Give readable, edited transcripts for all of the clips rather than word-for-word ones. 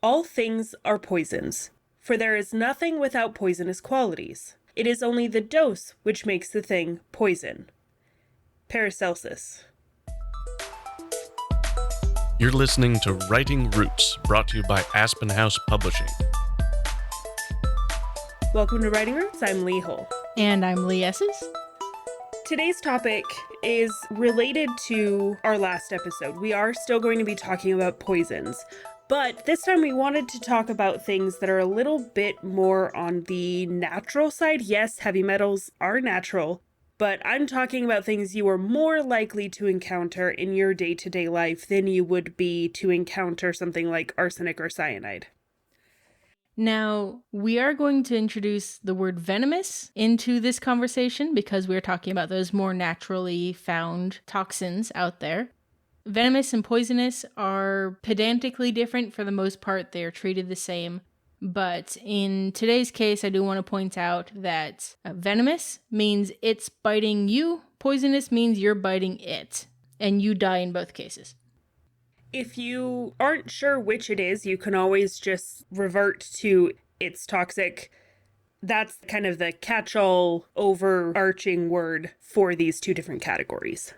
All things are poisons, for there is nothing without poisonous qualities. It is only the dose which makes the thing poison. Paracelsus. You're listening to Writing Roots, brought to you by Aspen House Publishing. Welcome to Writing Roots. I'm Lee Hull. And I'm Lee Esses. Today's topic is related to our last episode. We are still going to be talking about poisons, but this time we wanted to talk about things that are a little bit more on the natural side. Yes, heavy metals are natural, but I'm talking about things you are more likely to encounter in your day-to-day life than you would be to encounter something like arsenic or cyanide. Now, we are going to introduce the word venomous into this conversation because we're talking about those more naturally found toxins out there. Venomous and poisonous are pedantically different. For the most part, they are treated the same. But in today's case, I do want to point out that venomous means it's biting you. Poisonous means you're biting it. And you die in both cases. If you aren't sure which it is, you can always just revert to it's toxic. That's kind of the catch-all overarching word for these two different categories.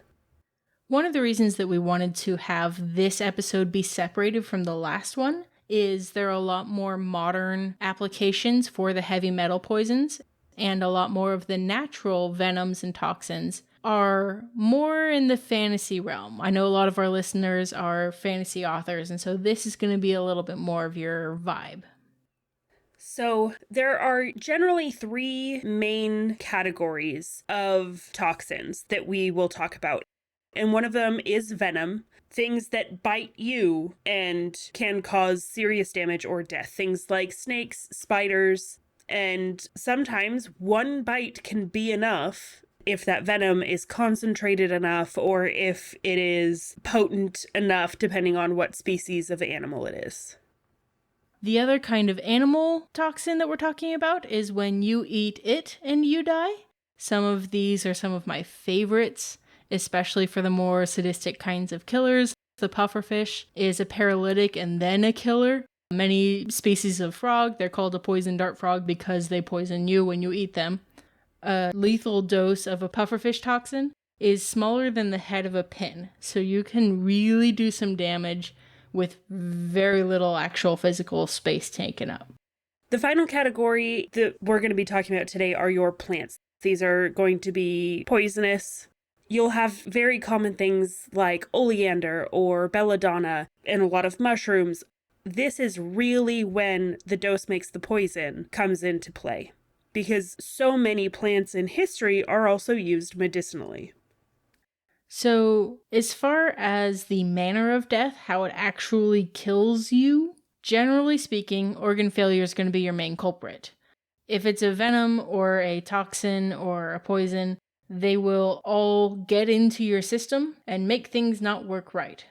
One of the reasons that we wanted to have this episode be separated from the last one is there are a lot more modern applications for the heavy metal poisons, and a lot more of the natural venoms and toxins are more in the fantasy realm. I know a lot of our listeners are fantasy authors, and so this is going to be a little bit more of your vibe. So there are generally three main categories of toxins that we will talk about. And one of them is venom, things that bite you and can cause serious damage or death. Things like snakes, spiders, and sometimes one bite can be enough if that venom is concentrated enough or if it is potent enough, depending on what species of animal it is. The other kind of animal toxin that we're talking about is when you eat it and you die. Some of these are some of my favorites, especially for the more sadistic kinds of killers. The pufferfish is a paralytic and then a killer. Many species of frog, they're called a poison dart frog because they poison you when you eat them. A lethal dose of a pufferfish toxin is smaller than the head of a pin, so you can really do some damage with very little actual physical space taken up. The final category that we're going to be talking about today are your plants. These are going to be poisonous. You'll have very common things like oleander or belladonna and a lot of mushrooms. This is really when the dose makes the poison comes into play, because so many plants in history are also used medicinally. So, as far as the manner of death, how it actually kills you, generally speaking, organ failure is going to be your main culprit. If it's a venom or a toxin or a poison, they will all get into your system and make things not work right.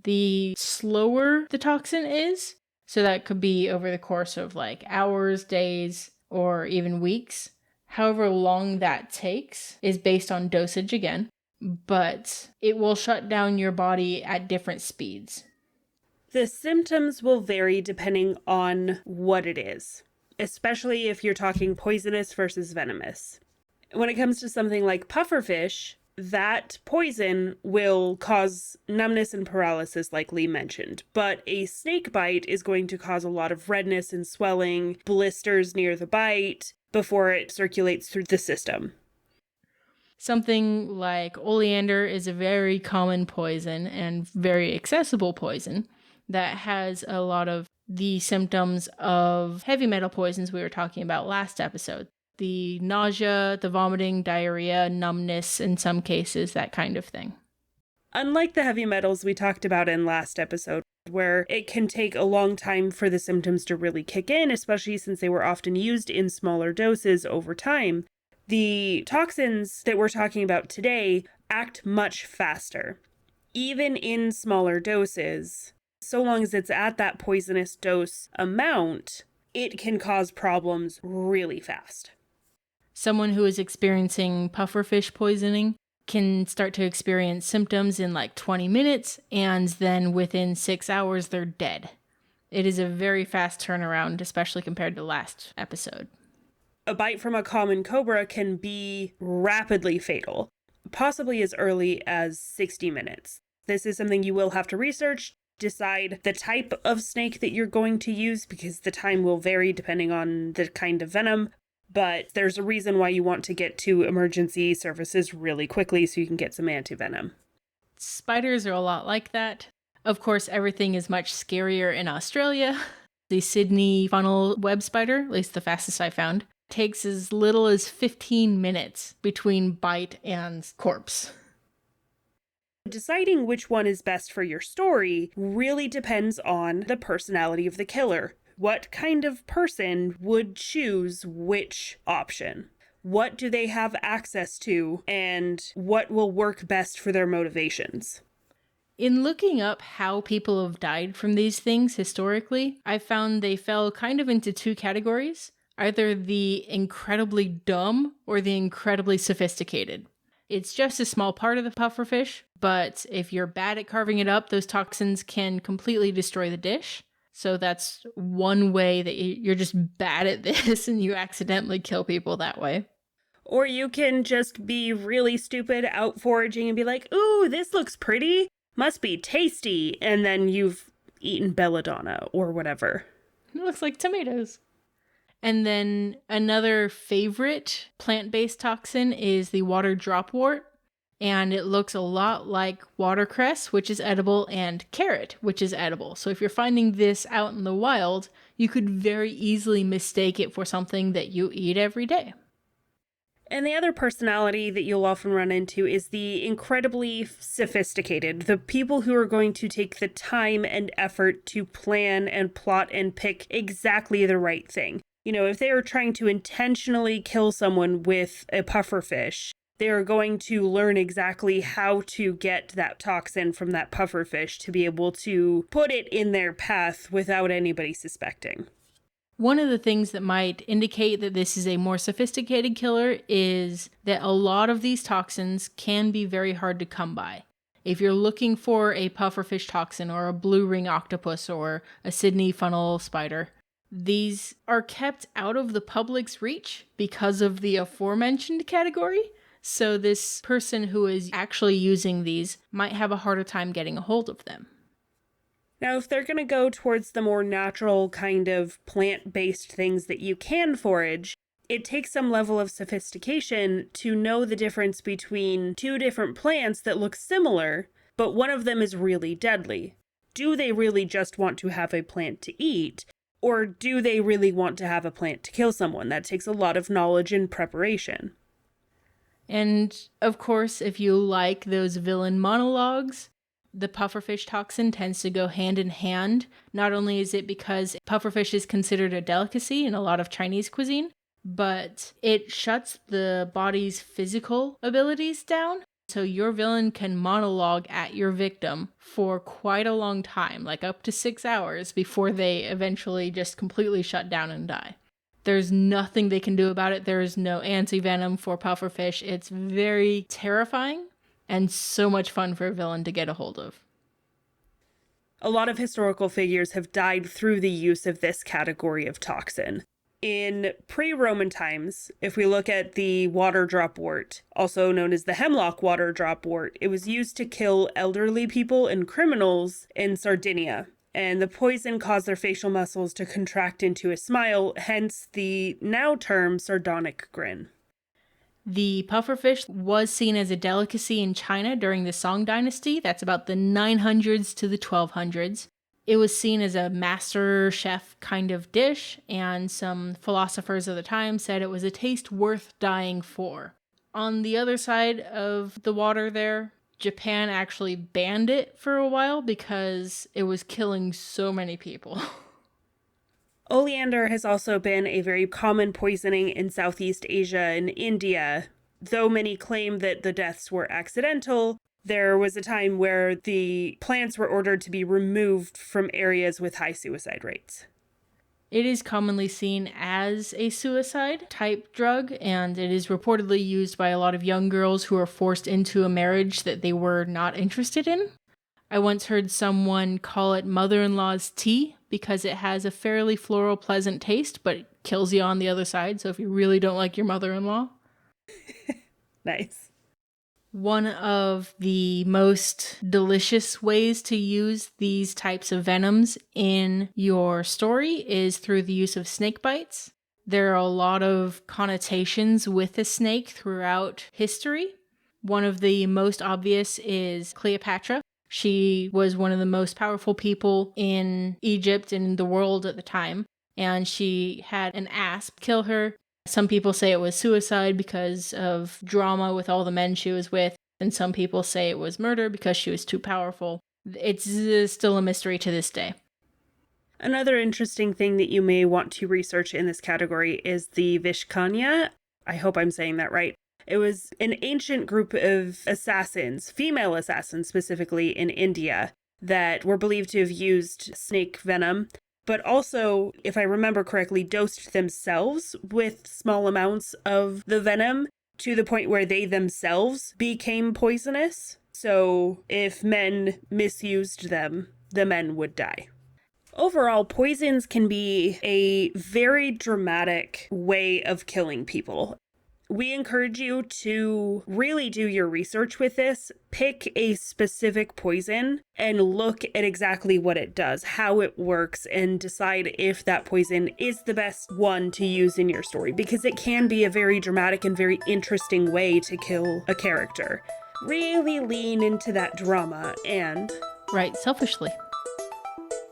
The slower the toxin is, so that could be over the course of like hours, days, or even weeks. However long that takes is based on dosage again, but it will shut down your body at different speeds. The symptoms will vary depending on what it is, especially if you're talking poisonous versus venomous. When it comes to something like pufferfish, that poison will cause numbness and paralysis, like Lee mentioned. But a snake bite is going to cause a lot of redness and swelling, blisters near the bite, before it circulates through the system. Something like oleander is a very common poison and very accessible poison that has a lot of the symptoms of heavy metal poisons we were talking about last episode. The nausea, the vomiting, diarrhea, numbness in some cases, that kind of thing. Unlike the heavy metals we talked about in last episode, where it can take a long time for the symptoms to really kick in, especially since they were often used in smaller doses over time, the toxins that we're talking about today act much faster. Even in smaller doses, so long as it's at that poisonous dose amount, it can cause problems really fast. Someone who is experiencing pufferfish poisoning can start to experience symptoms in like 20 minutes, and then within 6 hours, they're dead. It is a very fast turnaround, especially compared to last episode. A bite from a common cobra can be rapidly fatal, possibly as early as 60 minutes. This is something you will have to research, decide the type of snake that you're going to use, because the time will vary depending on the kind of venom. But there's a reason why you want to get to emergency services really quickly so you can get some antivenom. Spiders are a lot like that. Of course, everything is much scarier in Australia. The Sydney funnel web spider, at least the fastest I found, takes as little as 15 minutes between bite and corpse. Deciding which one is best for your story really depends on the personality of the killer. What kind of person would choose which option? What do they have access to, and what will work best for their motivations? In looking up how people have died from these things historically, I found they fell kind of into two categories, either the incredibly dumb or the incredibly sophisticated. It's just a small part of the pufferfish, but if you're bad at carving it up, those toxins can completely destroy the dish. So that's one way that you're just bad at this and you accidentally kill people that way. Or you can just be really stupid out foraging and be like, ooh, this looks pretty, must be tasty, and then you've eaten belladonna or whatever. It looks like tomatoes. And then another favorite plant-based toxin is the water dropwort. And it looks a lot like watercress, which is edible, and carrot, which is edible. So if you're finding this out in the wild, you could very easily mistake it for something that you eat every day. And the other personality that you'll often run into is the incredibly sophisticated, the people who are going to take the time and effort to plan and plot and pick exactly the right thing. You know, if they are trying to intentionally kill someone with a pufferfish, they are going to learn exactly how to get that toxin from that pufferfish to be able to put it in their path without anybody suspecting. One of the things that might indicate that this is a more sophisticated killer is that a lot of these toxins can be very hard to come by. If you're looking for a pufferfish toxin or a blue ring octopus or a Sydney funnel spider, these are kept out of the public's reach because of the aforementioned category. So this person who is actually using these might have a harder time getting a hold of them. Now, if they're going to go towards the more natural kind of plant-based things that you can forage, it takes some level of sophistication to know the difference between two different plants that look similar, but one of them is really deadly. Do they really just want to have a plant to eat, or do they really want to have a plant to kill someone? That takes a lot of knowledge and preparation. And, of course, if you like those villain monologues, the pufferfish toxin tends to go hand in hand. Not only is it because pufferfish is considered a delicacy in a lot of Chinese cuisine, but it shuts the body's physical abilities down. So your villain can monologue at your victim for quite a long time, like up to 6 hours, before they eventually just completely shut down and die. There's nothing they can do about it. There is no anti-venom for pufferfish. It's very terrifying and so much fun for a villain to get a hold of. A lot of historical figures have died through the use of this category of toxin. In pre-Roman times, if we look at the water dropwort, also known as the hemlock water dropwort, it was used to kill elderly people and criminals in Sardinia. And the poison caused their facial muscles to contract into a smile, hence the now term sardonic grin. The pufferfish was seen as a delicacy in China during the Song dynasty. That's about the 900s to the 1200s. It was seen as a master chef kind of dish, and some philosophers of the time said it was a taste worth dying for. On the other side of the water there, Japan actually banned it for a while because it was killing so many people. Oleander has also been a very common poisoning in Southeast Asia and India. Though many claim that the deaths were accidental, there was a time where the plants were ordered to be removed from areas with high suicide rates. It is commonly seen as a suicide-type drug, and it is reportedly used by a lot of young girls who are forced into a marriage that they were not interested in. I once heard someone call it mother-in-law's tea because it has a fairly floral, pleasant taste, but it kills you on the other side. So if you really don't like your mother-in-law. Nice. One of the most delicious ways to use these types of venoms in your story is through the use of snake bites. There are a lot of connotations with a snake throughout history. One of the most obvious is Cleopatra. She was one of the most powerful people in Egypt and the world at the time, and she had an asp kill her. Some people say it was suicide because of drama with all the men she was with, and some people say it was murder because she was too powerful. It's still a mystery to this day. Another interesting thing that you may want to research in this category is the Vishkanya. I hope I'm saying that right. It was an ancient group of assassins, female assassins specifically in India, that were believed to have used snake venom, but also, if I remember correctly, dosed themselves with small amounts of the venom to the point where they themselves became poisonous. So if men misused them, the men would die. Overall, poisons can be a very dramatic way of killing people. We encourage you to really do your research with this. Pick a specific poison and look at exactly what it does, how it works, and decide if that poison is the best one to use in your story, because it can be a very dramatic and very interesting way to kill a character. Really lean into that drama and write selfishly.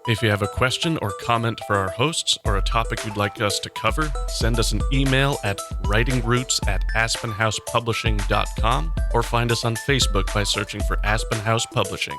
If you have a question or comment for our hosts or a topic you'd like us to cover, send us an email at writingroots@aspenhousepublishing.com or find us on Facebook by searching for Aspen House Publishing.